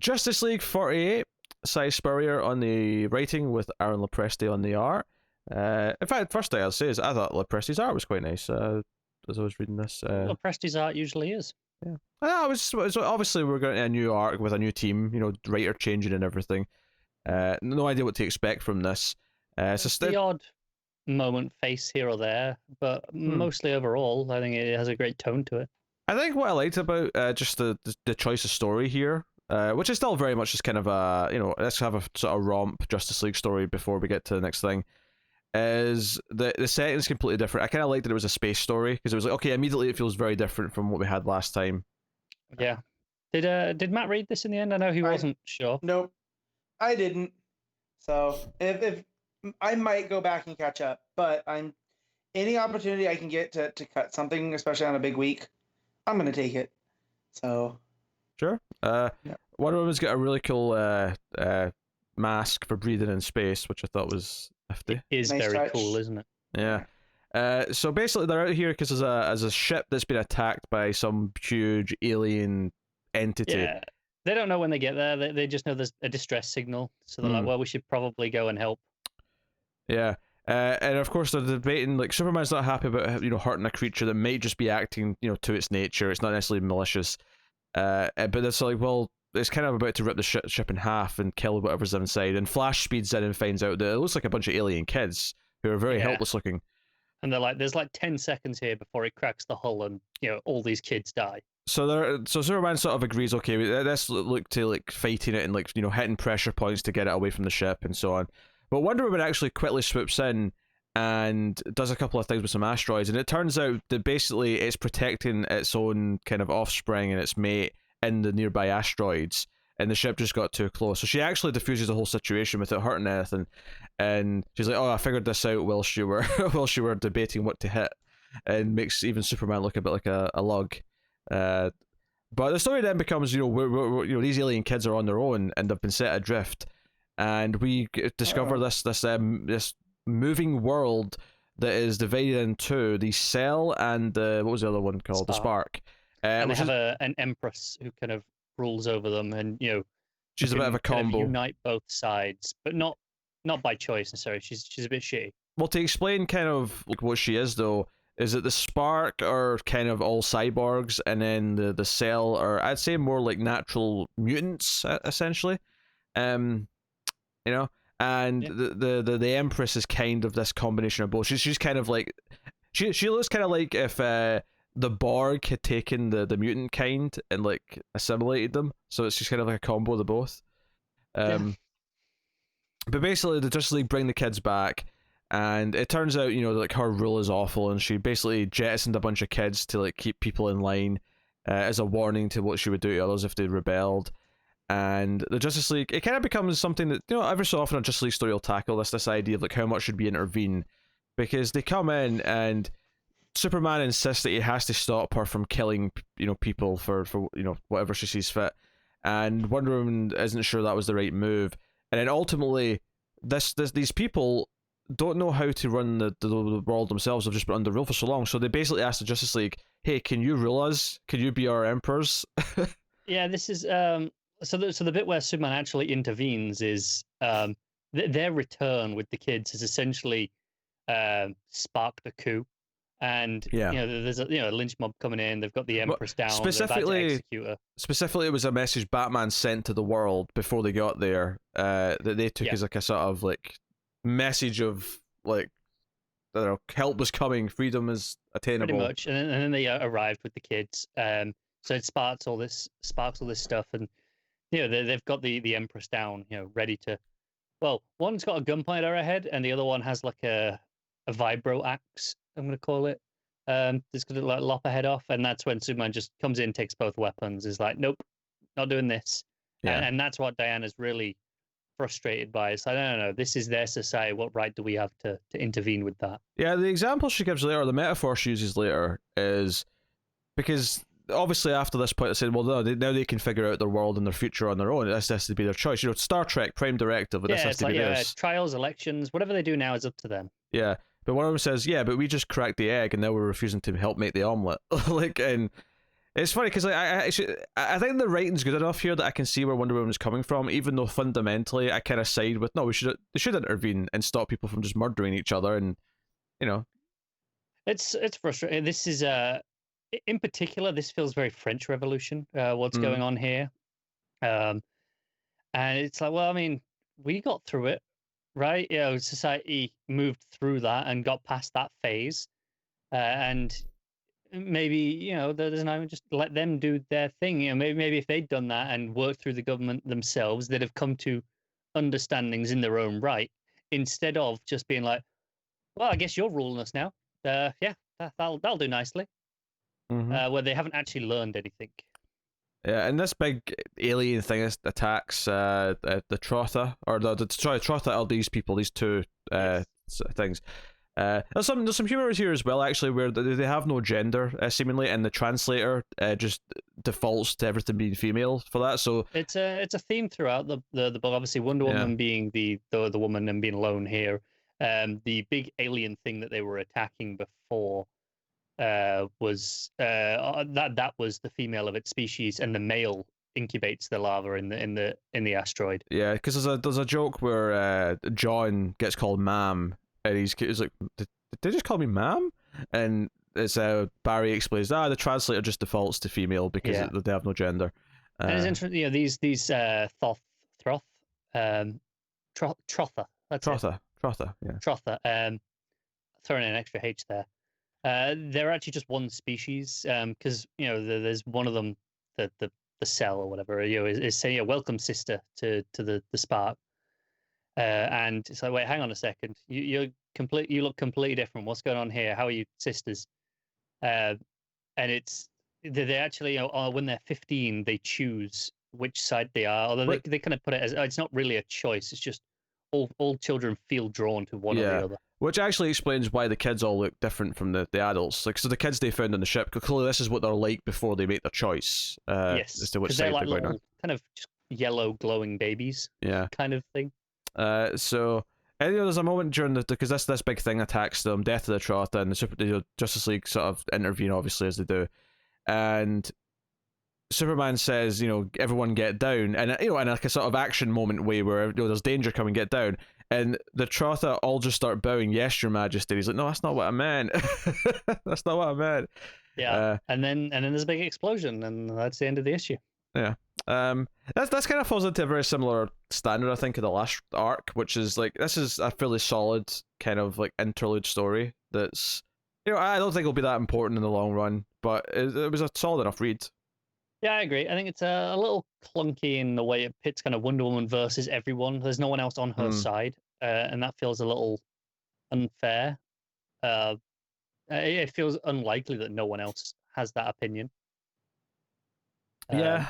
Justice League 48, Cy Spurrier on the writing with Aaron Lopresti on the art. In fact, first thing I'll say is I thought Lopresti's art was quite nice as I was reading this. Well, Presti's art usually is. Yeah. Obviously we're going to a new arc with a new team, writer changing and everything. No idea what to expect from this. It's the odd moment face here or there, but mostly overall, I think it has a great tone to it. I think what I liked about just the choice of story here, which is still very much just kind of a, let's have a sort of romp Justice League story before we get to the next thing, is the setting is completely different. I kind of liked that it was a space story, because it was like, okay, immediately it feels very different from what we had last time. Yeah. Did Matt read this in the end? I know he wasn't sure. Nope, I didn't. So if I might go back and catch up, but any opportunity I can get to cut something, especially on a big week, I'm gonna take it. So sure. Wonder Woman's got a really cool mask for breathing in space, which I thought was nifty. It is nice very touch. Cool, isn't it? Yeah. So basically, they're out here because there's a ship that's been attacked by some huge alien entity. Yeah. They don't know when they get there. They just know there's a distress signal, so they're like, "Well, we should probably go and help." Yeah. And of course they're debating, like, Superman's not happy about hurting a creature that might just be acting to its nature. It's not necessarily malicious, but it's like, well, it's kind of about to rip the ship in half and kill whatever's inside, and Flash speeds in and finds out that it looks like a bunch of alien kids who are very helpless looking, and they're like, there's like 10 seconds here before it cracks the hull and all these kids die. So Superman sort of agrees, okay, let's look to like fighting it and hitting pressure points to get it away from the ship and so on. But Wonder Woman actually quickly swoops in and does a couple of things with some asteroids, and it turns out that basically it's protecting its own kind of offspring and its mate in the nearby asteroids, and the ship just got too close. So she actually diffuses the whole situation without hurting anything, and she's like, "Oh, I figured this out while she were debating what to hit," and makes even Superman look a bit like a lug. But the story then becomes, we're these alien kids are on their own and they've been set adrift. And we discover this moving world that is divided into the Cell and what was the other one called? The Spark. And they have an Empress who kind of rules over them, and she's a bit of a combo. Kind of unite both sides, but not by choice necessarily. She's a bit shitty. Well, to explain kind of like what she is though, is that the Spark are kind of all cyborgs, and then the Cell are, I'd say, more like natural mutants essentially. And the Empress is kind of this combination of both. She's kind of like, she looks kind of like if the Borg had taken the mutant kind and like assimilated them. So it's just kind of like a combo of the both. But basically, the Justice League bring the kids back, and it turns out like her rule is awful, and she basically jettisoned a bunch of kids to like keep people in line as a warning to what she would do to others if they rebelled. And the Justice League, it kind of becomes something that, every so often a Justice League story will tackle this idea of like how much should we intervene, because they come in and Superman insists that he has to stop her from killing people for whatever she sees fit, and Wonder Woman isn't sure that was the right move, and then ultimately these people don't know how to run the world themselves. They've just been under rule for so long, so they basically ask the Justice League, hey, can you rule us? Can you be our emperors? Yeah, this is so the bit where Superman actually intervenes is their return with the kids has essentially sparked a coup, and there's a lynch mob coming in. They've got the Empress down. Specifically, it was a message Batman sent to the world before they got there that they took as like a sort of like message of like, I don't know, help was coming, freedom is attainable. Pretty much, and then they arrived with the kids. So it sparks all this stuff, and they've got the Empress down, ready to. Well, one's got a gun pointed at her head, and the other one has like a vibro axe, I'm gonna call it. It's gonna like lop her head off, and that's when Superman just comes in, takes both weapons, is like, nope, not doing this. Yeah. And that's what Diana's really frustrated by. It's like, no, this is their society. What right do we have to intervene with that? Yeah, the example she gives later, the metaphor she uses later, is because obviously after this point I said, well, no, now they can figure out their world and their future on their own. This has to be their choice. Star Trek, Prime Directive, this has to be theirs. Trials, elections, whatever they do now is up to them. Yeah, but one of them says, yeah, but we just cracked the egg and now we're refusing to help make the omelette. Like, and It's funny because like, I think the writing's good enough here that I can see where Wonder Woman's coming from, even though fundamentally I kind of side with no, they should intervene and stop people from just murdering each other, and you know. It's frustrating. This is in particular, this feels very French Revolution. What's going on here? And it's like, well, I mean, we got through it, right? You know, society moved through that and got past that phase, and maybe there's an argument just let them do their thing. Maybe if they'd done that and worked through the government themselves, they'd have come to understandings in their own right, instead of just being like, well, I guess you're ruling us now. Yeah, that'll do nicely. Where they haven't actually learned anything. Yeah, and this big alien thing attacks the Trotha, or Trotha are these people, these two things. There's some humor here as well, actually, where they have no gender seemingly, and the translator just defaults to everything being female for that. So it's a theme throughout the book. Obviously, Wonder Woman being the woman and being alone here. The big alien thing that they were attacking before was that was the female of its species, and the male incubates the larva in the asteroid. Yeah, because there's a joke where John gets called ma'am, and he's like, did they just call me ma'am? And it's Barry explains, the translator just defaults to female because they have no gender. And it's interesting, these Trotha. That's Trotha, yeah. Trotha. Throwing in an extra H there. They're actually just one species, because there's one of them, the cell or whatever, is saying, welcome sister to the spark, and it's like, wait, hang on a second, you look completely different. What's going on here? How are you sisters? And it's they actually, when they're 15, they choose which side they are, although they kind of put it as it's not really a choice. It's just all children feel drawn to one or the other. Which actually explains why the kids all look different from the adults. Like, so the kids they found on the ship, clearly this is what they're like before they make their choice. Yes, as to which because side they're like going little, on. kind of just yellow glowing babies. Yeah, kind of thing. So, and there's a moment during because this big thing attacks them, Death of the Trotha, and the Justice League sort of intervene, obviously, as they do, and Superman says, everyone get down, and in like a sort of action moment way where there's danger coming, get down, and the Trotha all just start bowing, yes, Your Majesty. He's like, no, that's not what I meant. That's not what I meant. Yeah, and then there's a big explosion, and that's the end of the issue. Yeah. That's kind of falls into a very similar standard, I think, of the last arc, which is like, this is a fairly solid kind of like interlude story that's, I don't think it'll be that important in the long run, but it was a solid enough read. Yeah, I agree. I think it's a little clunky in the way it pits kind of Wonder Woman versus everyone. There's no one else on her side, and that feels a little unfair. It feels unlikely that no one else has that opinion. Yeah.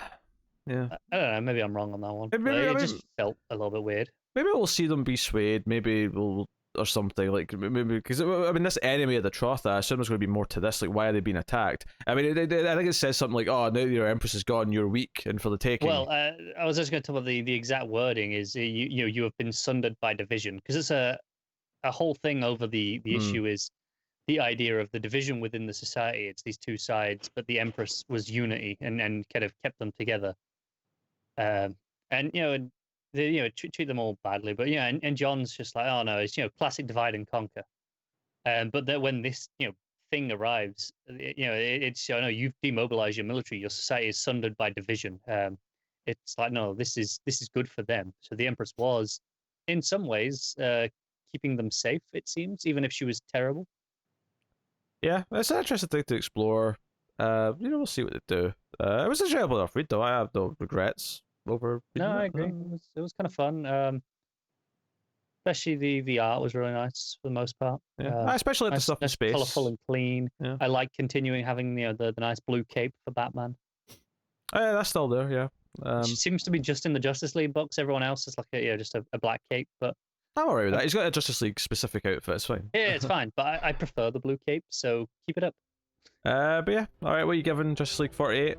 I don't know. Maybe I'm wrong on that one. It just felt a little bit weird. Maybe we'll see them be swayed. Maybe we'll, or something, like, maybe, because this enemy of the Trotha, I assume there's going to be more to this. Like, why are they being attacked? I mean, I think it says something like, "Oh, now your Empress is gone, you're weak and for the taking." Well, I was just going to talk about the exact wording is you have been sundered by division, because it's a whole thing over the issue is the idea of the division within the society. It's these two sides, but the Empress was unity and kind of kept them together. And they treat them all badly, but and John's just like, oh no, it's classic divide and conquer. But that when this thing arrives, it's no, you've demobilized your military, your society is sundered by division. It's like, no, this is good for them. So the Empress was, in some ways, keeping them safe. It seems, even if she was terrible. Yeah, it's an interesting thing to explore. We'll see what they do. It was a enjoyable enough read, though. I have no regrets over. No, I agree. It was kind of fun. Especially the art was really nice for the most part. Yeah, especially the stuff in space, colorful and clean. Yeah. I like continuing having the nice blue cape for Batman. Yeah, that's still there. Yeah, it seems to be just in the Justice League books. Everyone else is like just a black cape, but I'm alright with that. He's got a Justice League specific outfit. It's fine. Yeah, it's fine. But I prefer the blue cape, so keep it up. But yeah, all right. What are you giving Justice League 48?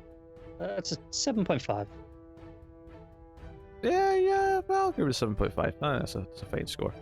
It's a 7.5. Yeah. Well, I'll give it a 7.5. That's a fine score.